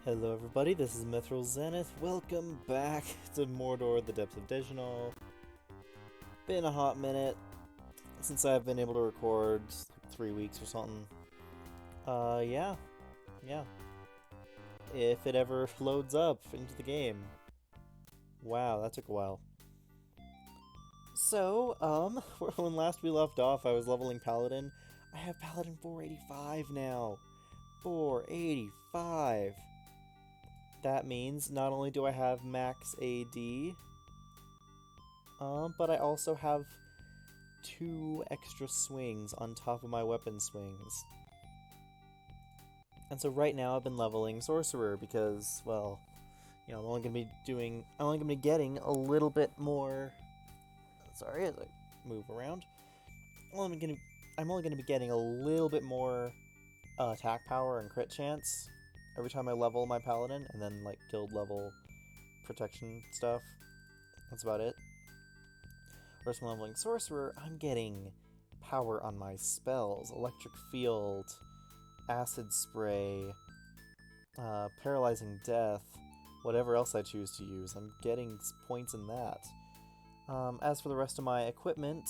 Hello everybody, this is Mithril Zenith. Welcome back to Mordor, the Depths of Dejenol. Been a hot minute since I've been able to record, like 3 weeks or something. Yeah. If it ever loads up into the game. Wow, that took a while. So, when last we left off, I was leveling Paladin. I have Paladin 485 now. 485. That means not only do I have max AD, but I also have 2 extra swings on top of my weapon swings. And so right now I've been leveling Sorcerer because, well, you know, I'm only gonna be getting a little bit more. Sorry, as I move around. I'm only gonna be getting a little bit more attack power and crit chance every time I level my Paladin, and then like guild level protection stuff. That's about it. Whereas when I'm leveling Sorcerer, I'm getting power on my spells. Electric Field, Acid Spray, Paralyzing Death, whatever else I choose to use. I'm getting points in that. As for the rest of my equipment,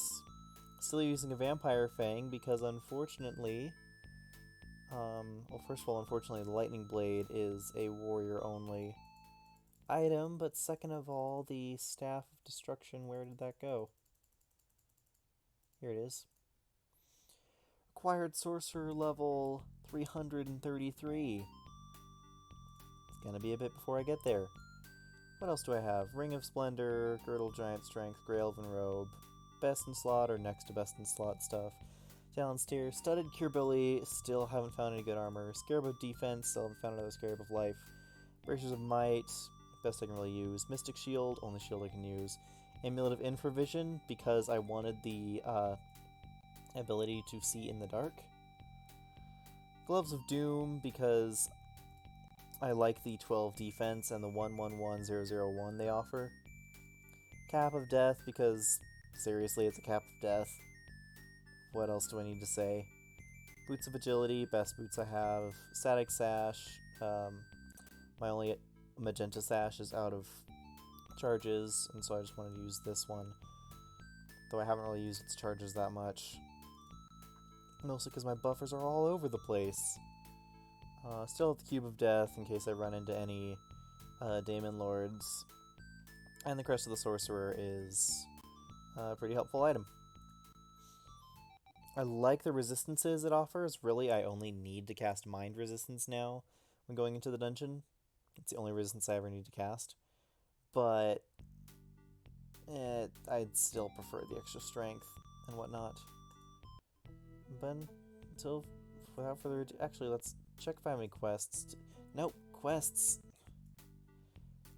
still using a Vampire Fang because unfortunately, well, first of all, unfortunately, the Lightning Blade is a warrior-only item, but second of all, the Staff of Destruction, where did that go? Here it is. Required Sorcerer level 333. It's gonna be a bit before I get there. What else do I have? Ring of Splendor, Girdle Giant Strength, Grey Elven Robe, Best in Slot or next to Best in Slot stuff. Talon Steer, Studded Curebilly, still haven't found any good armor. Scarab of Defense, still haven't found another Scarab of Life. Bracers of Might, best I can really use. Mystic Shield, only shield I can use. Amulet of Infravision, because I wanted the ability to see in the dark. Gloves of Doom, because I like the 12 defense and the 111001 they offer. Cap of Death, because seriously, it's a Cap of Death. What else do I need to say? Boots of Agility, best boots I have. Static Sash, my only magenta sash is out of charges, and so I just wanted to use this one. Though I haven't really used its charges that much. Mostly because my buffers are all over the place. Still have the Cube of Death in case I run into any Daemon Lords. And the Crest of the Sorcerer is a pretty helpful item. I like the resistances it offers. Really, I only need to cast Mind Resistance now when going into the dungeon. It's the only resistance I ever need to cast. But I'd still prefer the extra strength and whatnot. But without further ado, actually, let's check if I have any quests. Nope, quests.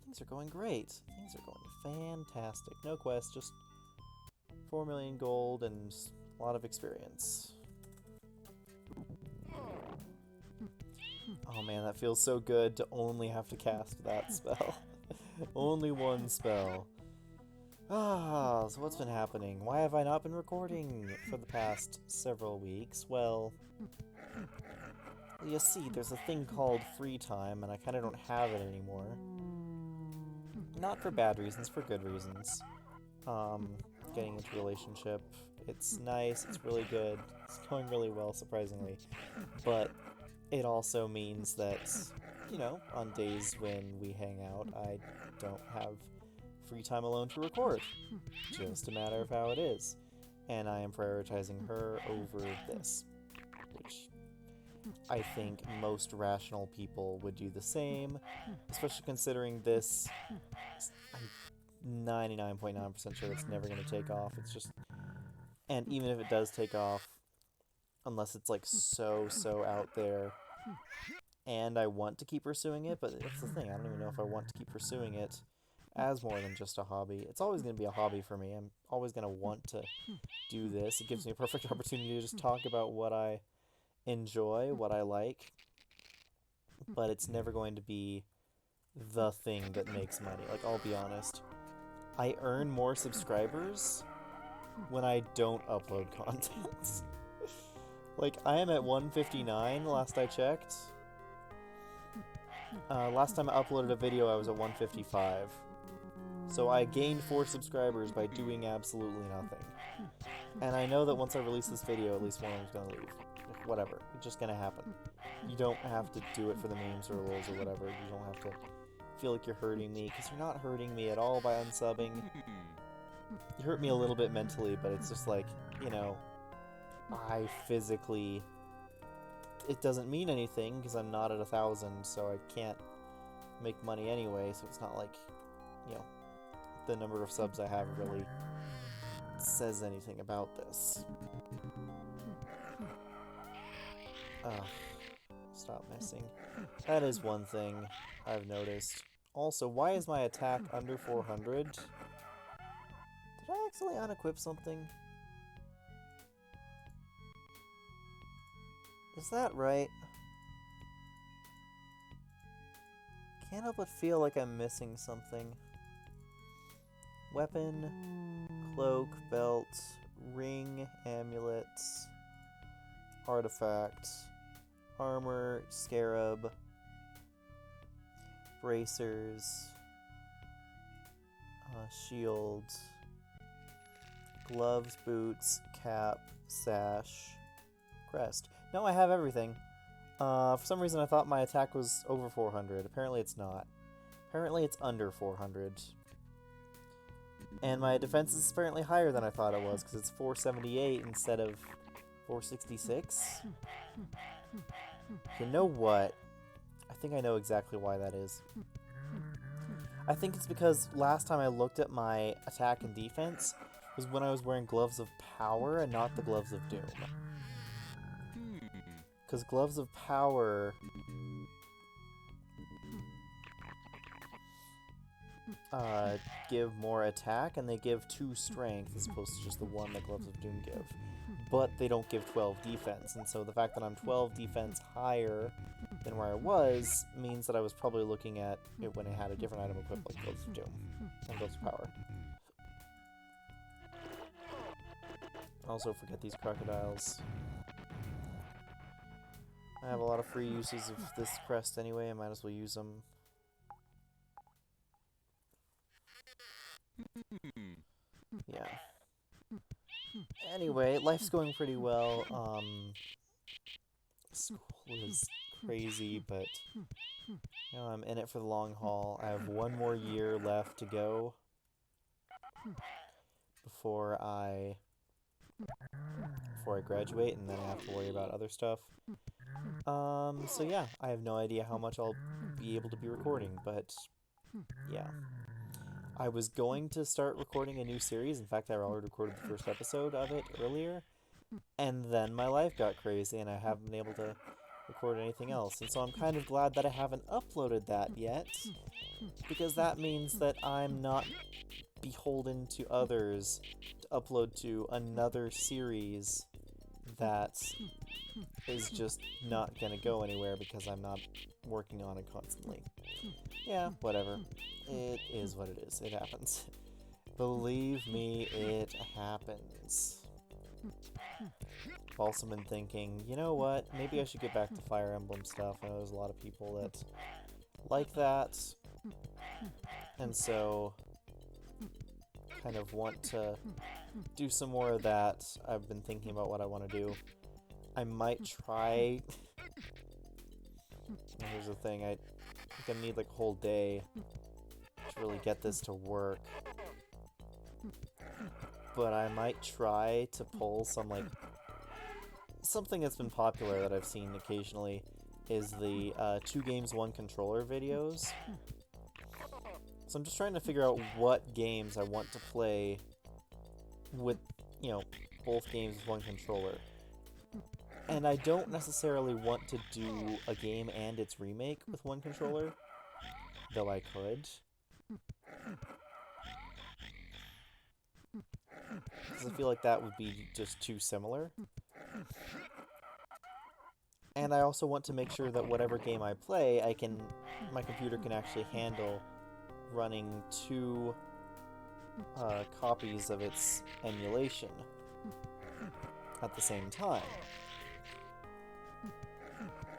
Things are going great. Things are going fantastic. No quests, just 4 million gold and a lot of experience. Oh man, that feels so good to only have to cast that spell. Only one spell. So what's been happening? Why have I not been recording for the past several weeks? Well, you see, there's a thing called free time, and I kind of don't have it anymore. Not for bad reasons, for good reasons. Getting into a relationship, it's nice, it's really good, it's going really well, surprisingly. But it also means that, you know, on days when we hang out, I don't have free time alone to record. Just a matter of how it is. And I am prioritizing her over this. Which I think most rational people would do the same. Especially considering this, I'm 99.9% sure it's never going to take off. It's just... And even if it does take off, unless it's like so out there, and I want to keep pursuing it, but that's the thing, I don't even know if I want to keep pursuing it as more than just a hobby. It's always going to be a hobby for me. I'm always going to want to do this. It gives me a perfect opportunity to just talk about what I enjoy, what I like, but it's never going to be the thing that makes money. Like, I'll be honest, I earn more subscribers when I don't upload content. Like, I am at 159 last I checked. Last time I uploaded a video, I was at 155. So I gained 4 subscribers by doing absolutely nothing. And I know that once I release this video, at least one of them's gonna leave. Whatever. It's just gonna happen. You don't have to do it for the memes or lols or whatever. You don't have to feel like you're hurting me, because you're not hurting me at all by unsubbing. You hurt me a little bit mentally, but it's just like, you know, I physically... It doesn't mean anything, because I'm not at 1,000, so I can't make money anyway, so it's not like, you know, the number of subs I have really says anything about this. Ugh. Stop missing. That is one thing I've noticed. Also, why is my attack under 400? Did I accidentally unequip something? Is that right? Can't help but feel like I'm missing something. Weapon, cloak, belt, ring, amulets, artifact, armor, scarab, bracers, shield, gloves, boots, cap, sash, crest. No, I have everything. For some reason I thought my attack was over 400. Apparently it's not. Apparently it's under 400. And my defense is apparently higher than I thought it was, because it's 478 instead of 466. You know what? I think I know exactly why that is. I think it's because last time I looked at my attack and defense was when I was wearing Gloves of Power and not the Gloves of Doom. Because Gloves of Power... give more attack, and they give 2 strength as opposed to just the 1 that Gloves of Doom give. But they don't give 12 defense, and so the fact that I'm 12 defense higher than where I was means that I was probably looking at it when I had a different item equipped like Gloves of Doom and Gloves of Power. Also forget these crocodiles. I have a lot of free uses of this crest anyway, I might as well use them. Yeah. Anyway, life's going pretty well. School is crazy, but you know, I'm in it for the long haul. I have 1 more year left to go before I graduate, and then I have to worry about other stuff. So yeah, I have no idea how much I'll be able to be recording, but yeah. I was going to start recording a new series. In fact, I already recorded the first episode of it earlier. And then my life got crazy and I haven't been able to record anything else. And so I'm kind of glad that I haven't uploaded that yet. Because that means that I'm not beholden to others to upload to another series that is just not gonna go anywhere because I'm not working on it constantly. Yeah, whatever. It is what it is. It happens. Believe me, it happens. I've also been thinking, you know what, maybe I should get back to Fire Emblem stuff. I know there's a lot of people that like that, and so kind of want to do some more of that. I've been thinking about what I want to do. I might try... Here's the thing, I think I need like a whole day to really get this to work. But I might try to pull some, like... Something that's been popular that I've seen occasionally is the 2 games, 1 controller videos. So I'm just trying to figure out what games I want to play with, you know, both games with 1 controller. And I don't necessarily want to do a game and its remake with 1 controller, though I could. Because I feel like that would be just too similar. And I also want to make sure that whatever game I play, my computer can actually handle running 2 copies of its emulation at the same time.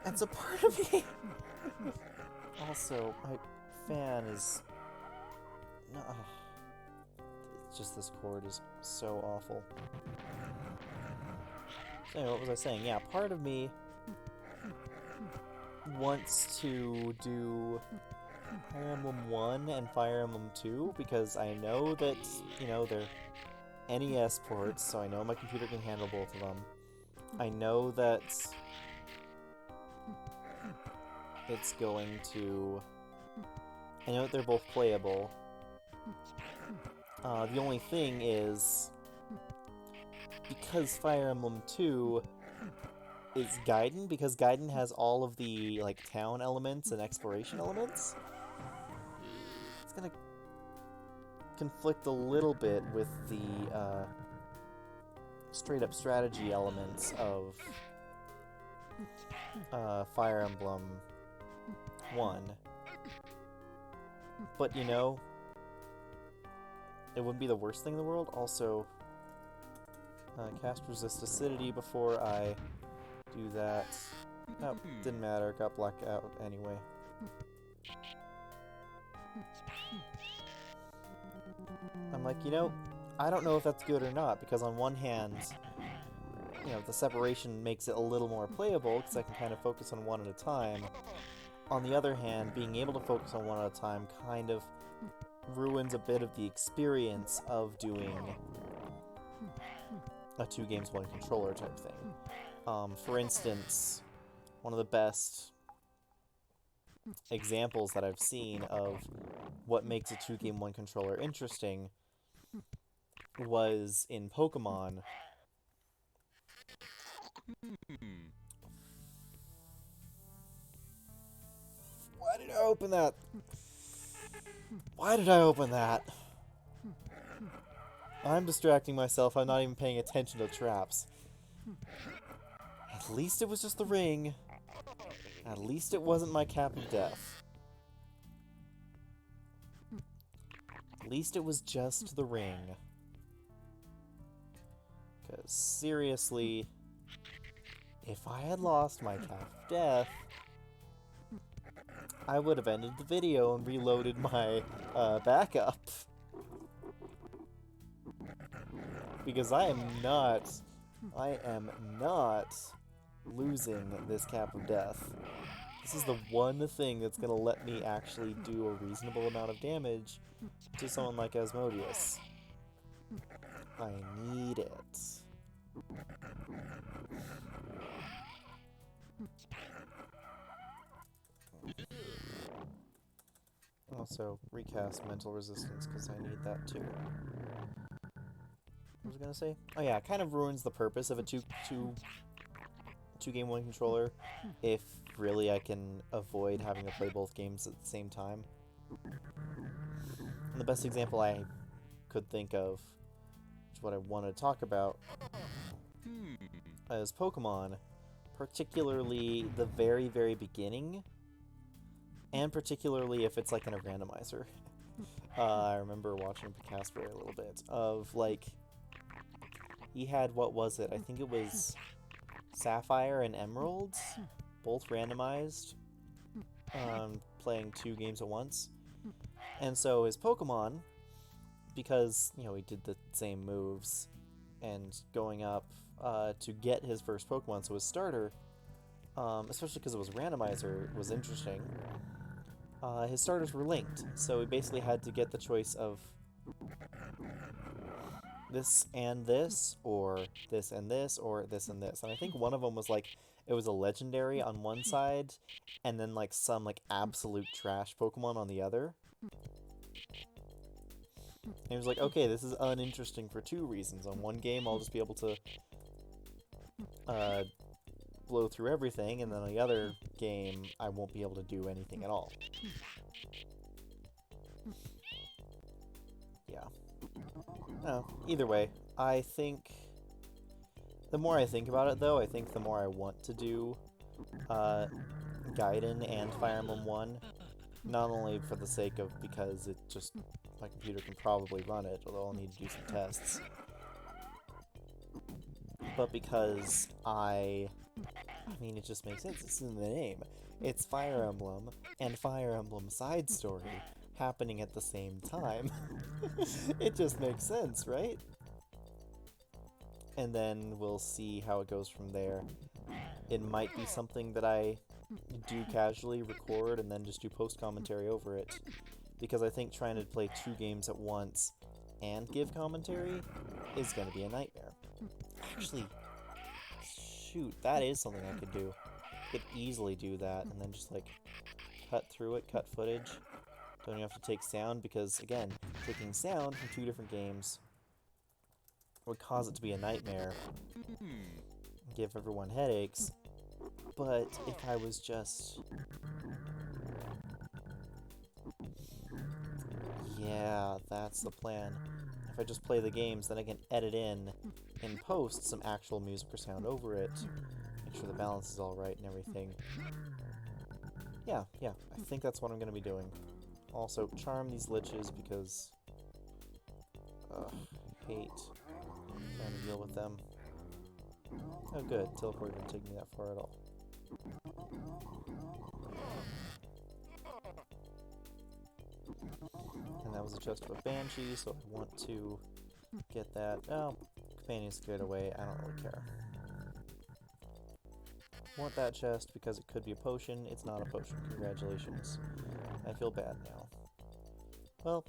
And so part of me Also, my fan is... it's just this cord is so awful. So anyway, what was I saying? Yeah, part of me wants to do Fire Emblem 1 and Fire Emblem 2, because I know that, you know, they're NES ports, so I know my computer can handle both of them. I know that it's going to... I know that they're both playable. The only thing is, because Fire Emblem 2 is Gaiden, because Gaiden has all of the, like, town elements and exploration elements, it's gonna conflict a little bit with the, straight-up strategy elements of, Fire Emblem 1. But, you know, it wouldn't be the worst thing in the world. Also, cast resist acidity before I do that. Oh, didn't matter, got blacked out anyway. I'm like, you know, I don't know if that's good or not, because on one hand, you know, the separation makes it a little more playable, because I can kind of focus on one at a time. On the other hand, being able to focus on one at a time kind of ruins a bit of the experience of doing a 2 games 1 controller type thing. For instance, one of the best examples that I've seen of what makes a 2 game 1 controller interesting was in Pokemon. Why did I open that? Why did I open that? I'm distracting myself. I'm not even paying attention to traps. At least it was just the ring. At least it wasn't my cap of death. At least it was just the ring. Because seriously, if I had lost my cap of death, I would have ended the video and reloaded my backup. Because I am not losing this cap of death. This is the one thing that's gonna let me actually do a reasonable amount of damage to someone like Asmodeus. I need it. Also, recast mental resistance, because I need that too. What was I gonna say? Oh yeah, it kind of ruins the purpose of a two game 1 controller if really I can avoid having to play both games at the same time. And the best example I could think of, which is what I wanted to talk about, is Pokemon, particularly the very, very beginning, and particularly if it's like in a randomizer. I remember watching Casper a little bit of, like, he had, what was it? I think it was Sapphire and Emerald, both randomized, playing 2 games at once. And so his Pokemon, because, you know, he did the same moves, and going up to get his first Pokemon, so his starter, especially because it was a randomizer, was interesting. His starters were linked, so he basically had to get the choice of this and this, or this and this, or this and this. And I think one of them was like, it was a legendary on one side, and then like some like absolute trash Pokemon on the other. And he was like, okay, this is uninteresting for 2 reasons. On one game, I'll just be able to blow through everything, and then on the other game, I won't be able to do anything at all. Yeah. No, either way, I think... the more I think about it, though, I think the more I want to do Gaiden and Fire Emblem 1. Not only for the sake of, because it just... my computer can probably run it, although I'll need to do some tests. But because I I mean, it just makes sense. It's in the name. It's Fire Emblem and Fire Emblem Side Story happening at the same time. It just makes sense, right? And then we'll see how it goes from there. It might be something that I do casually record and then just do post-commentary over it. Because I think trying to play 2 games at once and give commentary is going to be a nightmare. Actually, shoot, that is something I could do. I could easily do that and then just like cut through it, cut footage. Don't even have to take sound because, again, taking sound from 2 different games would cause it to be a nightmare. Give everyone headaches. But if I was just... Yeah, that's the plan. If I just play the games, then I can edit in post some actual music or sound over it. Make sure the balance is alright and everything. Yeah, I think that's what I'm going to be doing. Also, charm these liches because... I hate trying to deal with them. Oh good, teleport didn't take me that far at all. And that was a chest of a banshee, so I want to get that. Oh, companion's scared away, I don't really care. Want that chest because it could be a potion. It's not a potion, congratulations. I feel bad now. Well,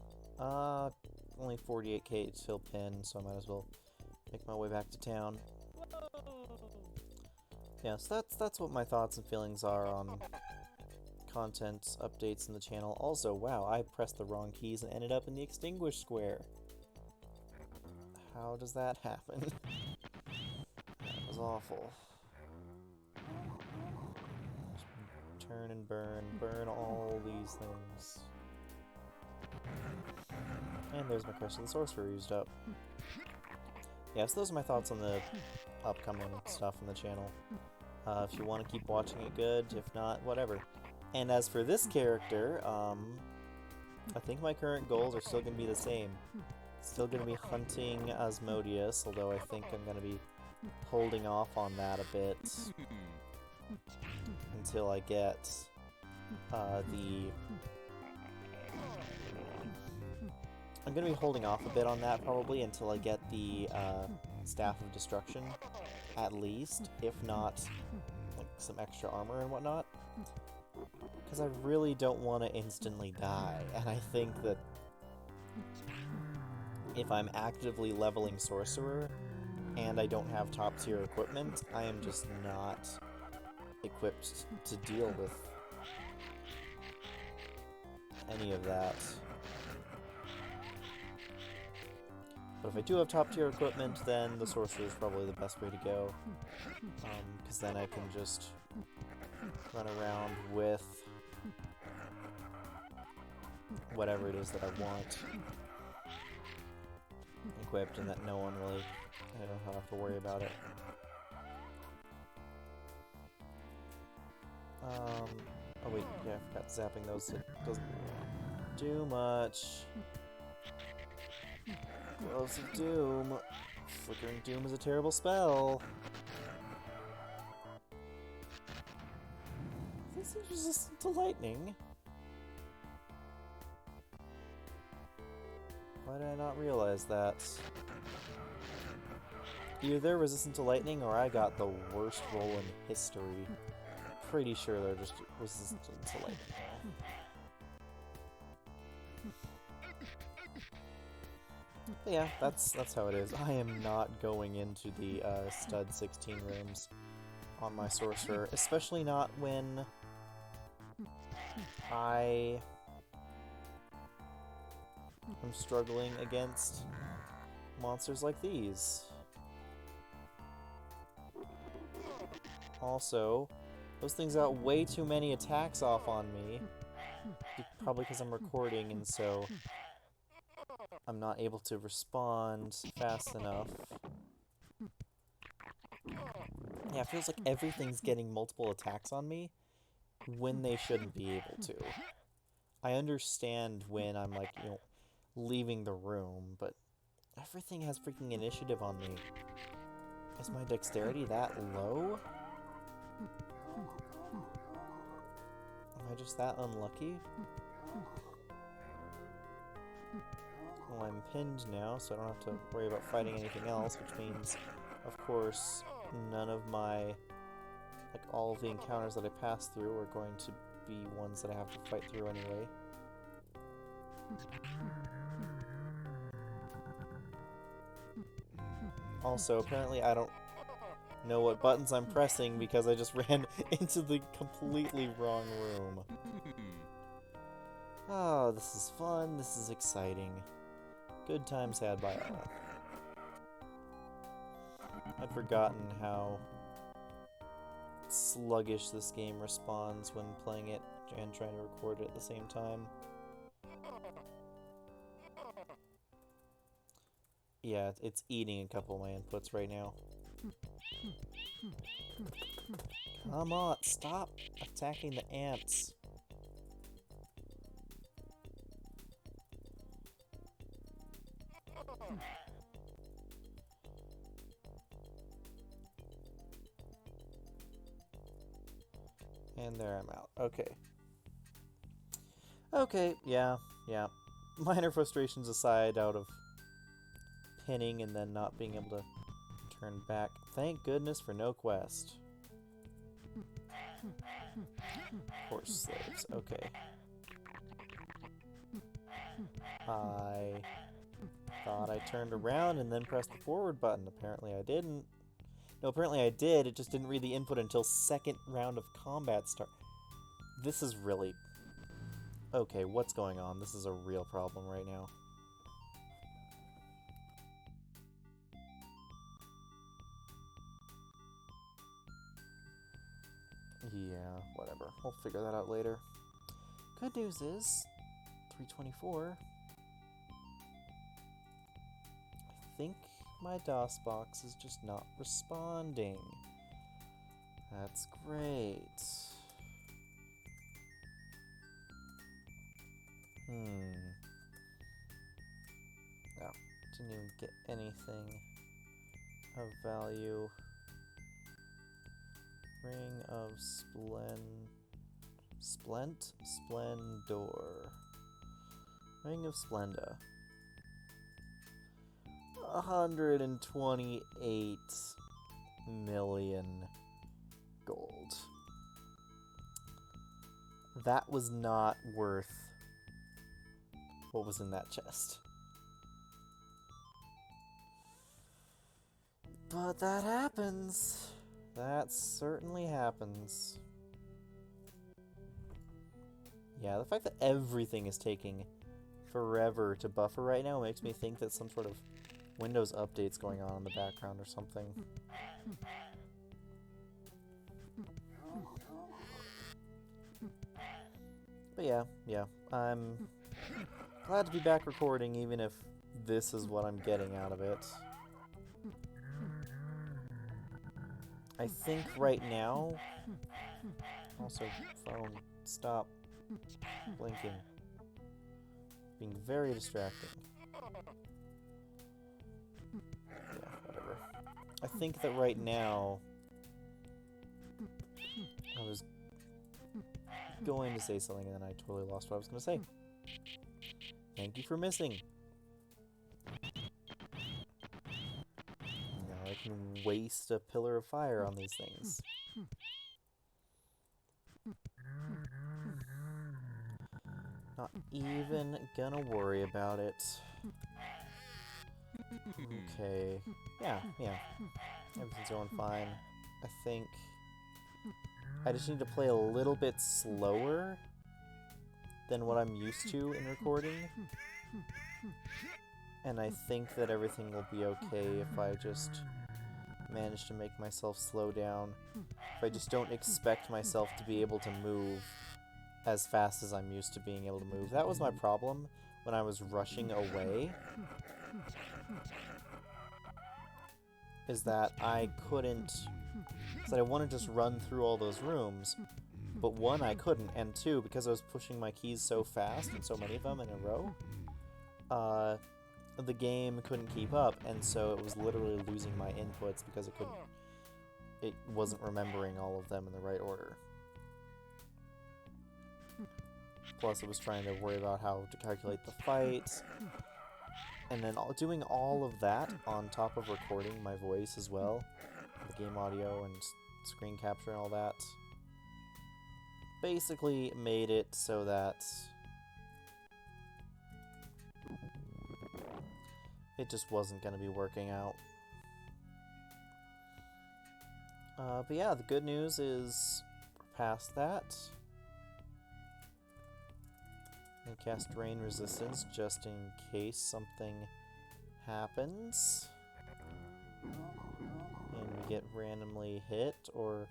only 48k to fill pin, so I might as well make my way back to town. Yeah, so that's what my thoughts and feelings are on content updates in the channel. Also, wow, I pressed the wrong keys and ended up in the extinguish square. How does that happen? That was awful. Just turn and burn all these things. And there's my Crest of the Sorcerer used up. Yeah, so those are my thoughts on the upcoming stuff on the channel. If you want to keep watching it, good. If not, whatever. And as for this character, I think my current goals are still going to be the same. Still going to be hunting Asmodeus, although I think I'm going to be holding off on that a bit until I get I'm going to be holding off a bit on that probably until I get the Staff of Destruction, at least, if not like some extra armor and whatnot. Because I really don't want to instantly die, and I think that if I'm actively leveling Sorcerer and I don't have top tier equipment, I am just not equipped to deal with any of that. But if I do have top tier equipment, then the Sorcerer is probably the best way to go. Because then I can just run around with whatever it is that I want equipped, and that no one really, I don't have to worry about it. Oh wait, yeah, I forgot zapping those. It doesn't do much. Gloves of Doom. Flickering Doom is a terrible spell. This is resistant to lightning. Why did I not realize that? Either they're resistant to lightning or I got the worst roll in history. Pretty sure they're just resistant to lightning. But yeah, that's how it is. I am not going into the stud 16 rooms on my Sorcerer, especially not when I am struggling against monsters like these. Also, those things got way too many attacks off on me, probably because I'm recording and so I'm not able to respond fast enough. Yeah, it feels like everything's getting multiple attacks on me when they shouldn't be able to. I understand when I'm like, you know, leaving the room, but everything has freaking initiative on me. Is my dexterity that low? I just that unlucky? Well, I'm pinned now, so I don't have to worry about fighting anything else, which means, of course, none of my, like, all of the encounters that I pass through are going to be ones that I have to fight through anyway. Also, apparently I don't know what buttons I'm pressing because I just ran into the completely wrong room. Oh, this is fun. This is exciting. Good times had by all. I'd forgotten how sluggish this game responds when playing it and trying to record it at the same time. Yeah, it's eating a couple of my inputs right now. Come on, stop attacking the ants. And there I'm out. Okay. Okay, yeah. Minor frustrations aside, out of pinning and then not being able to turn back. Thank goodness for no quest. Horse slaves, okay. I thought I turned around and then pressed the forward button. Apparently I didn't. No, apparently I did. It just didn't read the input until second round of combat start. This is really... Okay, what's going on? This is a real problem right now. Yeah, whatever. We'll figure that out later. Good news is, 324. I think my DOS box is just not responding. That's great. No, didn't even get anything of value. Ring of Splendor. Ring of Splenda. 128 million gold. That was not worth what was in that chest. But that happens. That certainly happens. Yeah, the fact that everything is taking forever to buffer right now makes me think that some sort of Windows update's going on in the background or something. But yeah, I'm glad to be back recording, even if this is what I'm getting out of it. I think right now... Also, phone, stop blinking. Being very distracting. Yeah, whatever. I think that right now... I was going to say something and then I totally lost what I was going to say. Thank you for missing. Now I can waste a pillar of fire on these things. Not even gonna worry about it. Okay. Yeah. Everything's going fine. I think I just need to play a little bit slower than what I'm used to in recording. And I think that everything will be okay if I just manage to make myself slow down. If I just don't expect myself to be able to move as fast as I'm used to being able to move. That was my problem when I was rushing away. Is that I couldn't... Because I wanted to just run through all those rooms. But one, I couldn't. And two, because I was pushing my keys so fast, and so many of them in a row, the game couldn't keep up, and so it was literally losing my inputs because it wasn't remembering all of them in the right order. Plus, it was trying to worry about how to calculate the fight. And then doing all of that on top of recording my voice as well. The game audio and screen capture and all that. Basically made it so that it just wasn't going to be working out. But yeah, the good news is we're past that. And cast Rain Resistance just in case something happens. And we get randomly hit or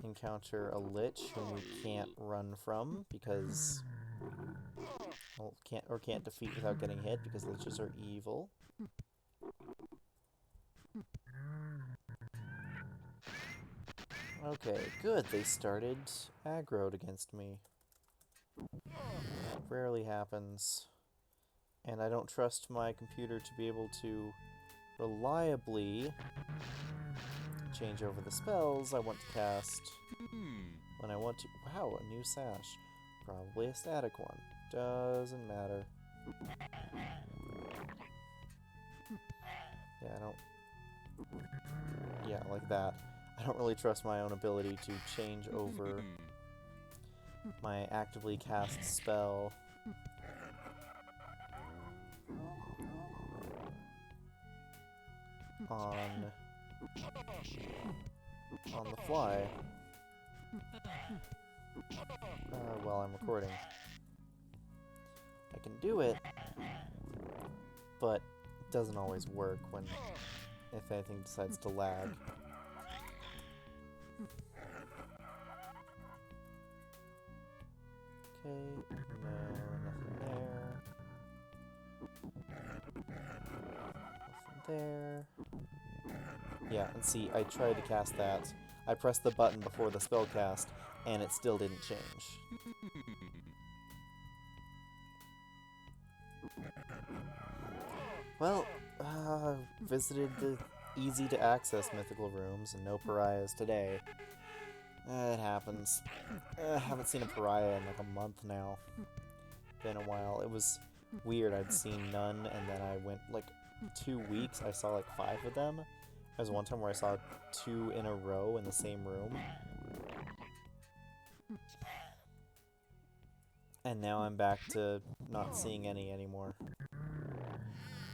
encounter a Lich whom we can't run from because... well, can't defeat without getting hit because Liches are evil. Okay, good. They started aggroed against me. That rarely happens. And I don't trust my computer to be able to reliably change over the spells I want to cast when I want to. Wow, a new sash. Probably a static one. Doesn't matter. Yeah, I don't... yeah, like that. I don't really trust my own ability to change over my actively cast spell. On the fly. While I'm recording. I can do it, but it doesn't always work when, if anything decides to lag. Okay, no, nothing there. Nothing there. Yeah, and see, I tried to cast that. I pressed the button before the spell cast, and it still didn't change. Well, visited the easy-to-access mythical rooms, and no pariahs today. It happens. I haven't seen a pariah in like a month now. Been a while. It was weird. I'd seen none, and then I went like 2 weeks. I saw like 5 of them. There was one time where I saw 2 in a row in the same room. And now I'm back to not seeing any anymore.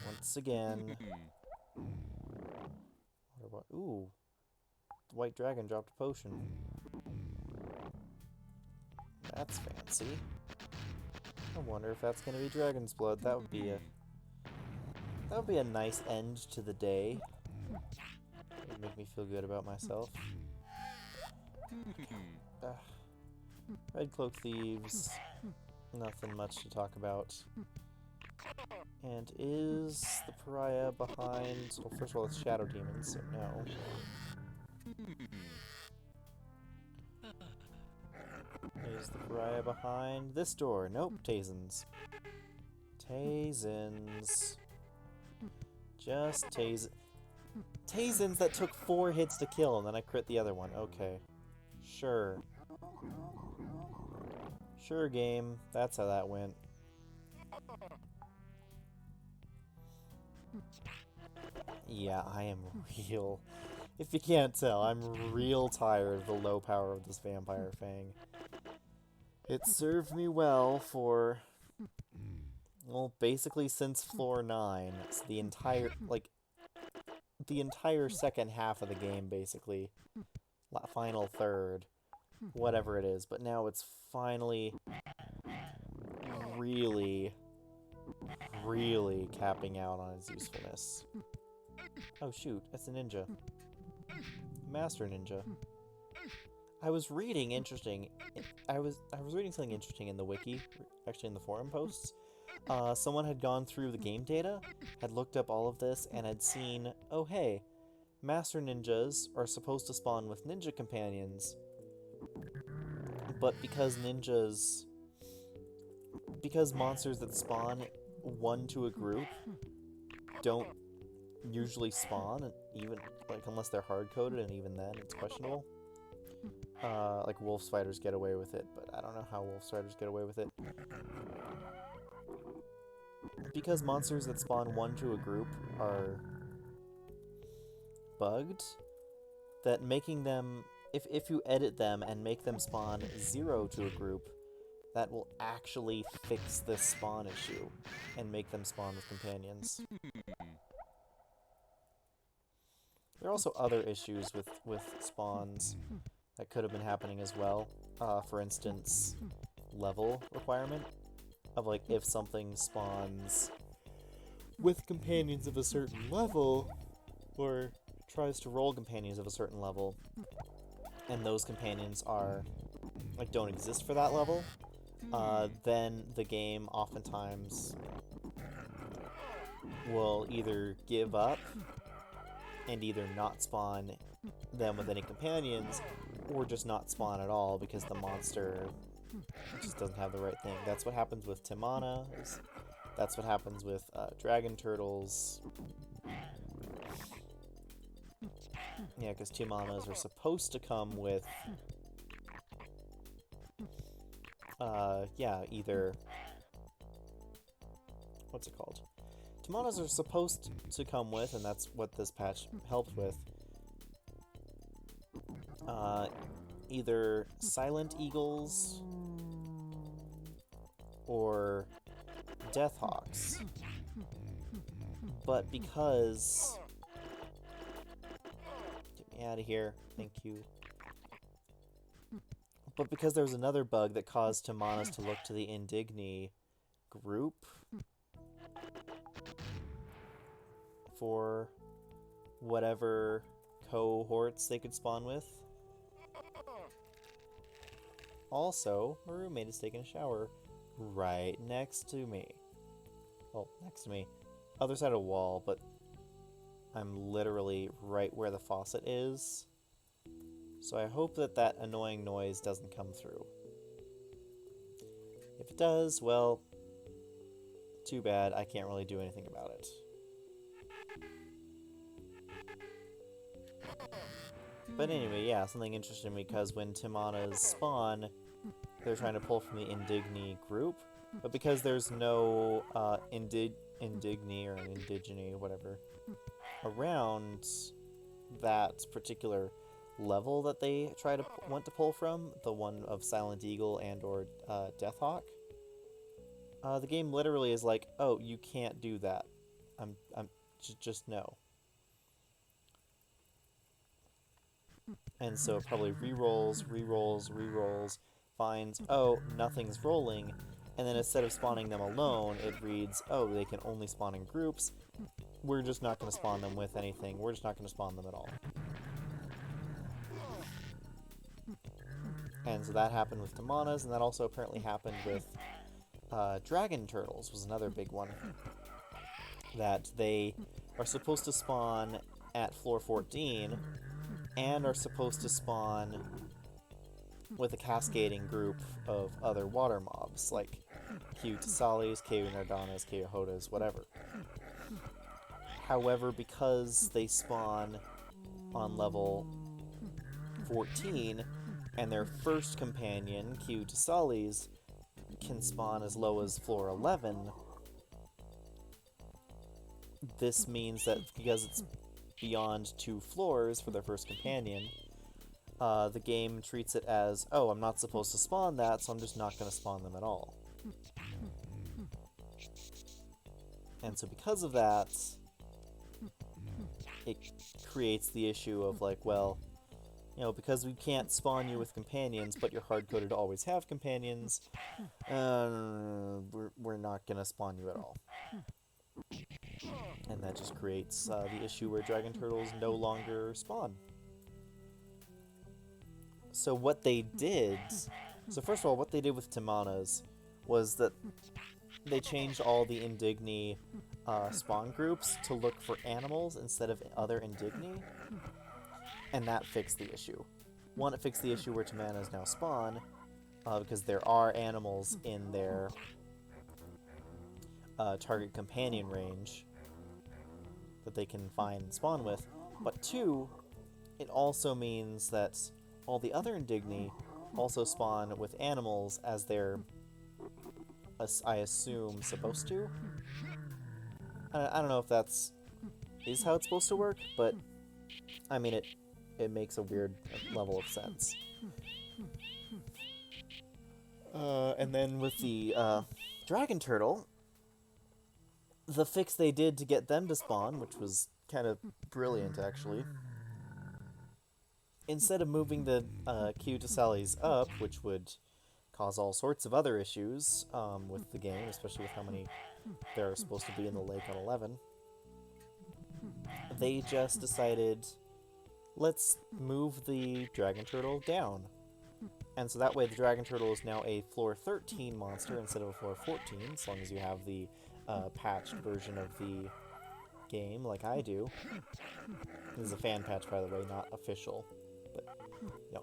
Once again. What about... ooh. The white dragon dropped a potion. That's fancy. I wonder if that's gonna be dragon's blood. That would be a nice end to the day. It would make me feel good about myself. Red Cloak Thieves. Nothing much to talk about. And is the pariah behind... well, first of all, it's Shadow Demons, so no. Is the pariah behind this door? Nope, Tazens. Tazens. Just Tazens that took 4 hits to kill, and then I crit the other one. Okay. Sure. Sure, game. That's how that went. Yeah, I am real... if you can't tell, I'm real tired of the low power of this Vampire Fang. It served me well for... well, basically since floor 9. It's the entire, like... the entire second half of the game, basically. Final third. Whatever it is. But now it's finally... really capping out on its usefulness. Oh shoot, that's a ninja. Master ninja. I was reading I was reading something interesting in the wiki, actually in the forum posts. Someone had gone through the game data, had looked up all of this, and had seen, oh hey, Master Ninjas are supposed to spawn with ninja companions, but because monsters that spawn one to a group don't usually spawn, even like unless they're hard-coded, and even then it's questionable. Like wolf spiders get away with it, but I don't know how wolf spiders get away with it. Because monsters that spawn 1 to a group are bugged, that making them, if you edit them and make them spawn 0 to a group, that will actually fix this spawn issue and make them spawn with companions. There are also other issues with spawns that could have been happening as well. For instance, level requirement of like if something spawns with companions of a certain level, or tries to roll companions of a certain level, and those companions are like don't exist for that level, then the game oftentimes will either give up and either not spawn them with any companions, or just not spawn at all because the monster just doesn't have the right thing. That's what happens with Timana. That's what happens with dragon turtles. Yeah, because Timanas are supposed to come with yeah, either... what's it called? Timanas are supposed to come with, and that's what this patch helped with, either Silent Eagles or Deathhawks. But because... get me out of here. Thank you. But because there was another bug that caused Timanas to look to the Indigni group for whatever cohorts they could spawn with. Also, my roommate is taking a shower right next to me. Well, next to me. Other side of the wall, but I'm literally right where the faucet is. So I hope that that annoying noise doesn't come through. If it does, well, too bad. I can't really do anything about it. But anyway, yeah, something interesting, because when Timanas spawn, they're trying to pull from the Indigni group, but because there's no Indigni or an Indigene, whatever, around that particular level that they want to pull from, the one of Silent Eagle and or Deathhawk, the game literally is like, oh, you can't do that. Just no. And so it probably re-rolls, finds, oh, nothing's rolling, and then instead of spawning them alone, it reads, oh, they can only spawn in groups. We're just not going to spawn them with anything. We're just not going to spawn them at all. And so that happened with Timanas, and that also apparently happened with dragon turtles, was another big one. That they are supposed to spawn at floor 14, and are supposed to spawn with a cascading group of other water mobs, like Q-Tasalis, Ku-Nardanas, Ku-Hodas, whatever. However, because they spawn on level 14, and their first companion, Q-Tasalis, can spawn as low as floor 11, this means that because it's beyond 2 floors for their first companion, the game treats it as, oh, I'm not supposed to spawn that, so I'm just not going to spawn them at all. And so because of that, it creates the issue of like, well, you know, because we can't spawn you with companions, but you're hard-coded to always have companions, we're not going to spawn you at all. And that just creates the issue where dragon turtles no longer spawn. So what they did... So first of all, what they did with Timanas was that they changed all the Indigni spawn groups to look for animals instead of other Indigni. And that fixed the issue. One, it fixed the issue where Timanas now spawn, because there are animals in their target companion range that they can find and spawn with. But 2, it also means that all the other Indigni also spawn with animals as they're, I assume, supposed to. I don't know if that's is how it's supposed to work, but I mean it makes a weird level of sense. And then with the dragon turtle, the fix they did to get them to spawn, which was kind of brilliant actually, instead of moving the queue to Sally's up, which would cause all sorts of other issues with the game, especially with how many there are supposed to be in the lake on 11, they just decided, let's move the dragon turtle down. And so that way the dragon turtle is now a floor 13 monster instead of a floor 14, as long as you have the patched version of the game, like I do. This is a fan patch, by the way, not official. But,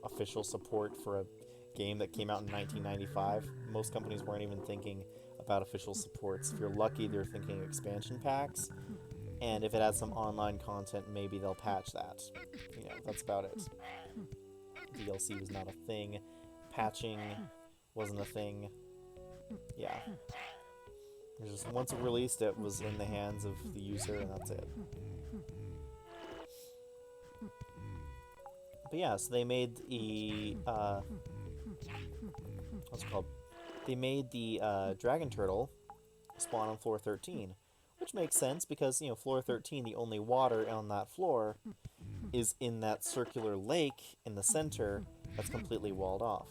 official support for a game that came out in 1995. Most companies weren't even thinking about official supports. If you're lucky, they're thinking expansion packs. And if it has some online content, maybe they'll patch that. That's about it. DLC was not a thing. Patching wasn't a thing. Yeah. Just once it released, it was in the hands of the user, and that's it. But yeah, so they made the what's it called? They made the dragon turtle spawn on floor 13, which makes sense because floor 13, the only water on that floor is in that circular lake in the center that's completely walled off.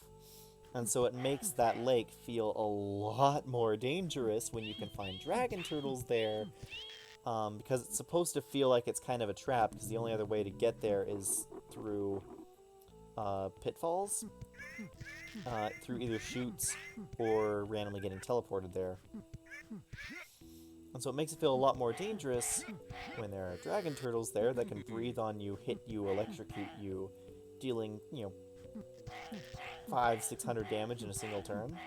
And so it makes that lake feel a lot more dangerous when you can find dragon turtles there, because it's supposed to feel like it's kind of a trap, because the only other way to get there is through pitfalls, through either chutes or randomly getting teleported there. And so it makes it feel a lot more dangerous when there are dragon turtles there that can breathe on you, hit you, electrocute you, dealing, 500-600 damage in a single turn,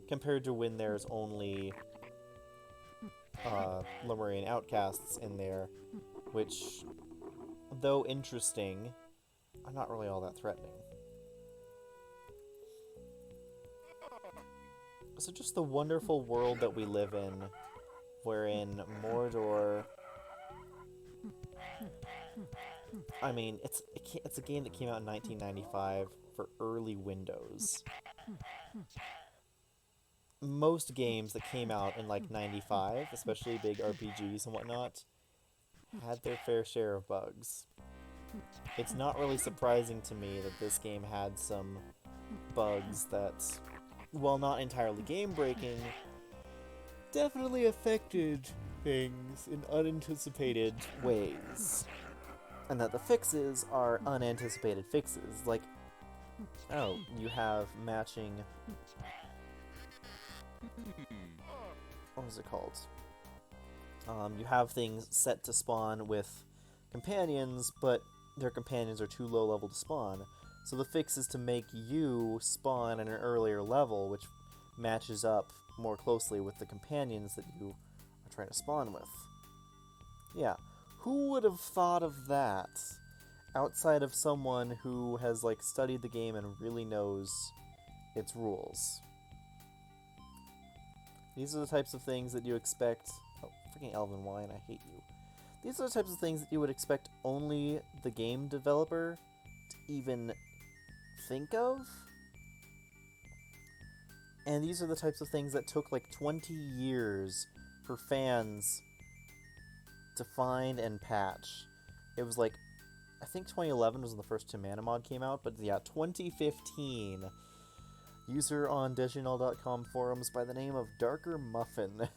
compared to when there's only Lemurian outcasts in there, which, though interesting, are not really all that threatening. So just the wonderful world that we live in, wherein Mordor, I mean, it's a game that came out in 1995 for early Windows. Most games that came out in like 95, especially big RPGs and whatnot, had their fair share of bugs. It's not really surprising to me that this game had some bugs that, while not entirely game-breaking, definitely affected things in unanticipated ways. And that the fixes are unanticipated fixes. Like, oh, you have matching... What was it called? You have things set to spawn with companions, but their companions are too low level to spawn. So the fix is to make you spawn at an earlier level, which matches up more closely with the companions that you are trying to spawn with. Yeah. Who would have thought of that outside of someone who has studied the game and really knows its rules? These are the types of things that you expect... Oh, freaking Elven Wine, I hate you. These are the types of things that you would expect only the game developer to even think of. And these are the types of things that took 20 years for fans to find and patch. It was I think 2011 was when the first Timana mod came out, but yeah, 2015, user on Dejenol.com forums by the name of Darker Muffin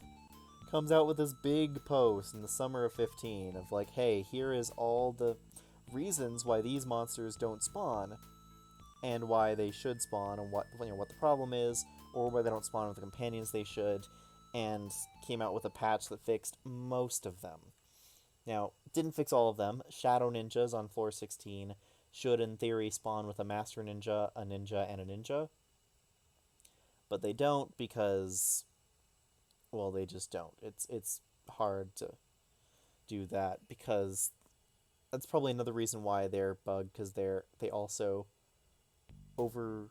comes out with this big post in the summer of 15 of hey, here is all the reasons why these monsters don't spawn, and why they should spawn, and what the problem is, or why they don't spawn with the companions they should, and came out with a patch that fixed most of them. Now, didn't fix all of them. Shadow Ninjas on floor 16 should, in theory, spawn with a Master Ninja, and a Ninja. But they don't because, well, they just don't. It's hard to do that because that's probably another reason why they're bugged, because they also over...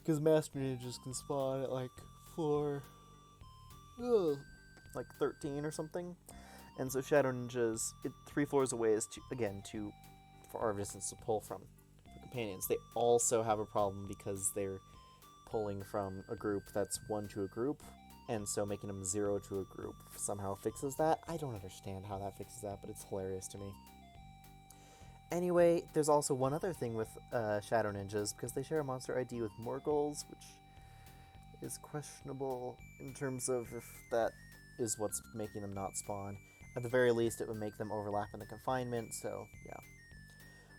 Because Master Ninjas can spawn at, like, floor... like 13 or something. And so Shadow Ninjas, 3 floors away is, too far of a distance to pull from for companions. They also have a problem because they're pulling from a group that's 1 to a group, and so making them 0 to a group somehow fixes that. I don't understand how that fixes that, but it's hilarious to me. Anyway, there's also one other thing with Shadow Ninjas, because they share a monster ID with Morgul's, which is questionable in terms of if that is what's making them not spawn. At the very least, it would make them overlap in the confinement, so yeah.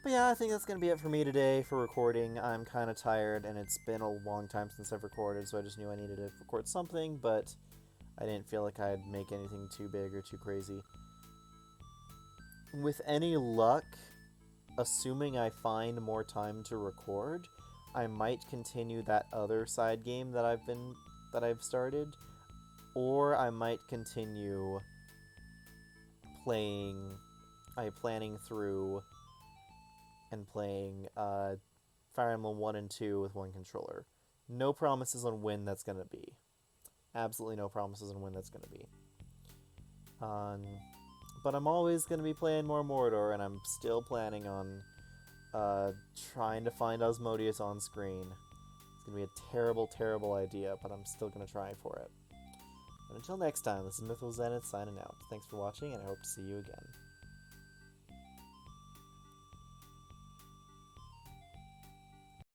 But yeah, I think that's going to be it for me today for recording. I'm kind of tired, and it's been a long time since I've recorded, so I just knew I needed to record something, but I didn't feel like I'd make anything too big or too crazy. With any luck, assuming I find more time to record, I might continue that other side game that I've started, or I might continue planning through and playing Fire Emblem 1 and 2 with one controller. No promises on when that's going to be. Absolutely no promises on when that's going to be. But I'm always going to be playing more Mordor, and I'm still planning on trying to find Osmodius on screen. It's going to be a terrible, terrible idea, but I'm still going to try for it. And until next time, this is Mythos Zenith signing out. Thanks for watching, and I hope to see you again.